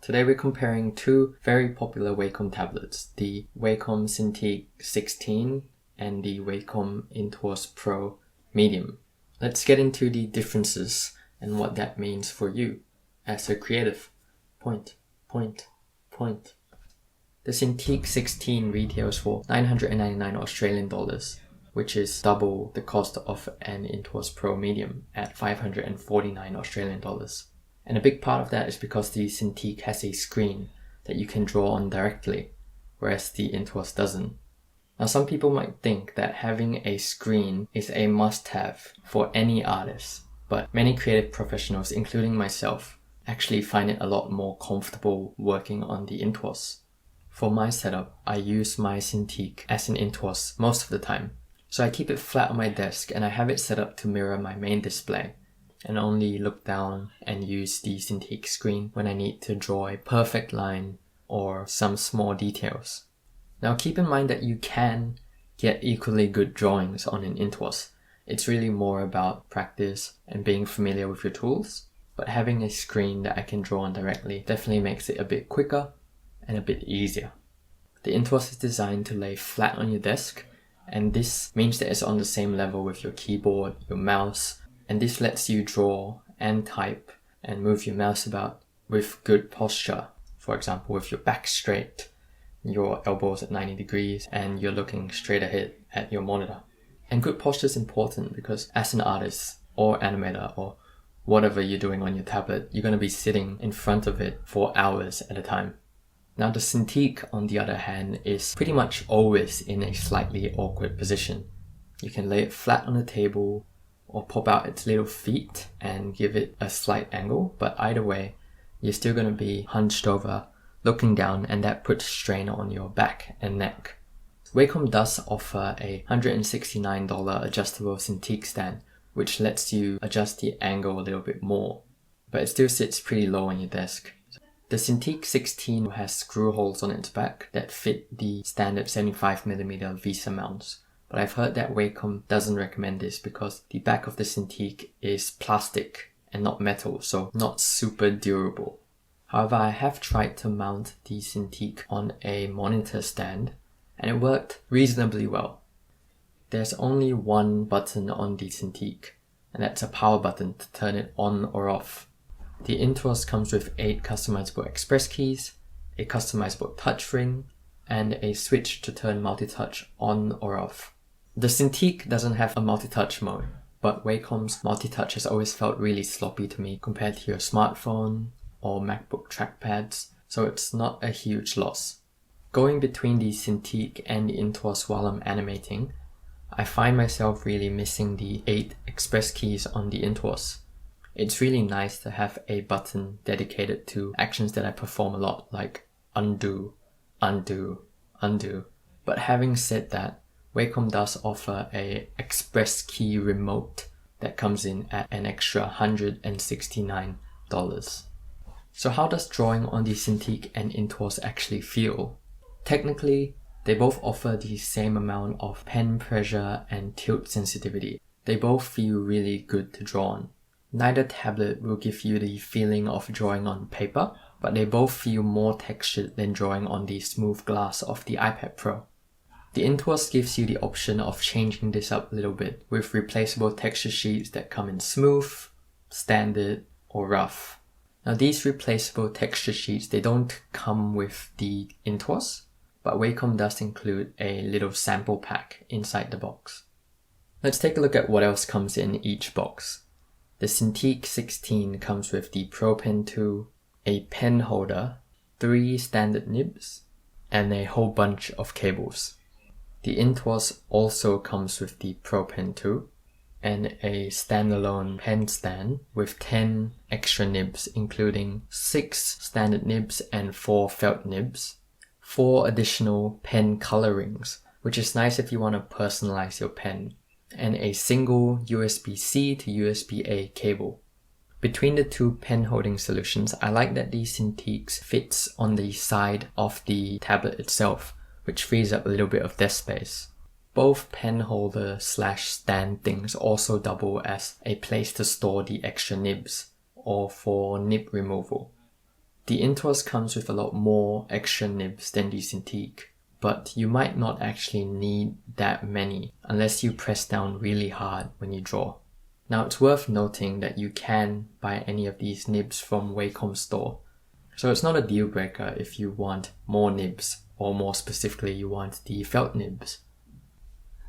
Today we're comparing two very popular Wacom tablets, the Wacom Cintiq 16 and the Wacom Intuos Pro Medium. Let's get into the differences and what that means for you as a creative. Point. The Cintiq 16 retails for 999 Australian dollars, which is double the cost of an Intuos Pro Medium at 549 Australian dollars. And a big part of that is because the Cintiq has a screen that you can draw on directly, whereas the Intuos doesn't. Now some people might think that having a screen is a must-have for any artist, but many creative professionals, including myself, actually find it a lot more comfortable working on the Intuos. For my setup, I use my Cintiq as an Intuos most of the time. So I keep it flat on my desk and I have it set up to mirror my main display and only look down and use the Cintiq screen when I need to draw a perfect line or some small details. Now keep in mind that you can get equally good drawings on an Intuos. It's really more about practice and being familiar with your tools, but having a screen that I can draw on directly definitely makes it a bit quicker and a bit easier. The Intuos is designed to lay flat on your desk, and this means that it's on the same level with your keyboard, your mouse, and this lets you draw and type and move your mouse about with good posture. For example, with your back straight, your elbows at 90 degrees, and you're looking straight ahead at your monitor. And good posture is important because as an artist or animator or whatever you're doing on your tablet, you're going to be sitting in front of it for hours at a time. Now the Cintiq, on the other hand, is pretty much always in a slightly awkward position. You can lay it flat on the table or pop out its little feet and give it a slight angle, but either way, you're still going to be hunched over, looking down, and that puts strain on your back and neck. Wacom does offer a $169 adjustable Cintiq stand, which lets you adjust the angle a little bit more, but it still sits pretty low on your desk. The Cintiq 16 has screw holes on its back that fit the standard 75mm VESA mounts, but I've heard that Wacom doesn't recommend this because the back of the Cintiq is plastic and not metal, so not super durable. However, I have tried to mount the Cintiq on a monitor stand and it worked reasonably well. There's only one button on the Cintiq, and that's a power button to turn it on or off. The Intuos comes with 8 customizable express keys, a customizable touch ring, and a switch to turn multi-touch on or off. The Cintiq doesn't have a multi-touch mode, but Wacom's multi-touch has always felt really sloppy to me compared to your smartphone or MacBook trackpads, so it's not a huge loss. Going between the Cintiq and the Intuos while I'm animating, I find myself really missing the 8 express keys on the Intuos. It's really nice to have a button dedicated to actions that I perform a lot, like undo, undo, undo. But having said that, Wacom does offer a express key remote that comes in at an extra $169. So how does drawing on the Cintiq and Intuos actually feel? Technically, they both offer the same amount of pen pressure and tilt sensitivity. They both feel really good to draw on. Neither tablet will give you the feeling of drawing on paper, but they both feel more textured than drawing on the smooth glass of the iPad Pro. The Intuos gives you the option of changing this up a little bit with replaceable texture sheets that come in smooth, standard, or rough. Now these replaceable texture sheets, they don't come with the Intuos, but Wacom does include a little sample pack inside the box. Let's take a look at what else comes in each box. The Cintiq 16 comes with the Pro Pen 2, a pen holder, 3 standard nibs, and a whole bunch of cables. The Intuos also comes with the Pro Pen 2 and a standalone pen stand with 10 extra nibs, including 6 standard nibs and 4 felt nibs, 4 additional pen color rings, which is nice if you want to personalize your pen, and a single USB-C to USB-A cable. Between the two pen holding solutions, I like that the Cintiq fits on the side of the tablet itself, which frees up a little bit of desk space. Both pen holder / stand things also double as a place to store the extra nibs or for nib removal. The Intuos comes with a lot more extra nibs than the Cintiq, but you might not actually need that many unless you press down really hard when you draw. Now it's worth noting that you can buy any of these nibs from Wacom store, so it's not a deal breaker if you want more nibs, or more specifically you want the felt nibs.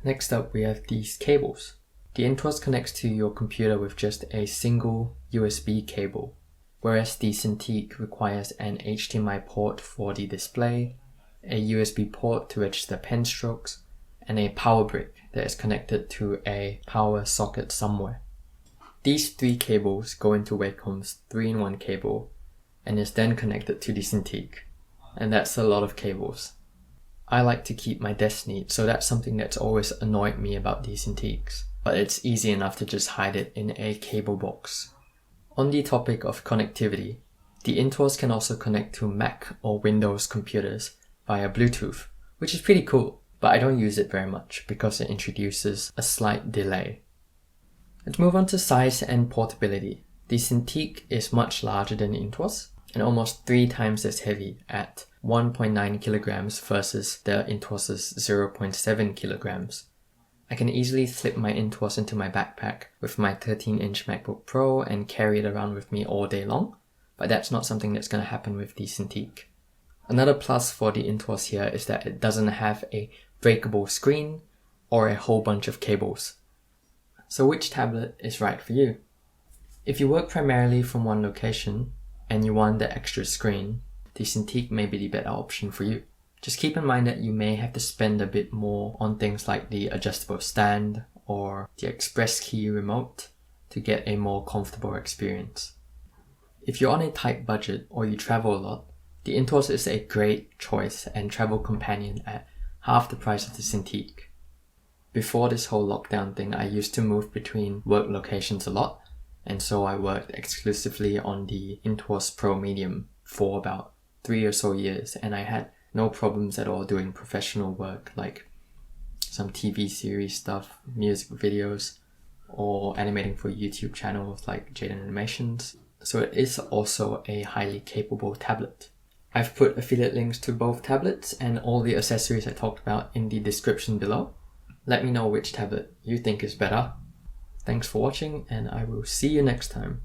Next up we have these cables. The Intuos connects to your computer with just a single USB cable, whereas the Cintiq requires an HDMI port for the display, a USB port to register pen strokes, and a power brick that is connected to a power socket somewhere. These three cables go into Wacom's 3-in-1 cable and is then connected to the Cintiq, and that's a lot of cables. I like to keep my desk neat, so that's something that's always annoyed me about these Cintiqs, but it's easy enough to just hide it in a cable box. On the topic of connectivity, the Intuos can also connect to Mac or Windows computers via Bluetooth, which is pretty cool, but I don't use it very much because it introduces a slight delay. Let's move on to size and portability. The Cintiq is much larger than the Intuos and almost 3 times as heavy at 1.9 kilograms versus the Intuos' 0.7 kilograms. I can easily slip my Intuos into my backpack with my 13-inch MacBook Pro and carry it around with me all day long, but that's not something that's going to happen with the Cintiq. Another plus for the Intuos here is that it doesn't have a breakable screen or a whole bunch of cables. So which tablet is right for you? If you work primarily from one location and you want the extra screen, the Cintiq may be the better option for you. Just keep in mind that you may have to spend a bit more on things like the adjustable stand or the express key remote to get a more comfortable experience. If you're on a tight budget or you travel a lot, the Intuos is a great choice and travel companion at half the price of the Cintiq. Before this whole lockdown thing, I used to move between work locations a lot, and so I worked exclusively on the Intuos Pro Medium for about 3 or so years, and I had no problems at all doing professional work like some TV series stuff, music videos, or animating for YouTube channels like Jaden Animations. So it is also a highly capable tablet. I've put affiliate links to both tablets and all the accessories I talked about in the description below. Let me know which tablet you think is better. Thanks for watching, and I will see you next time.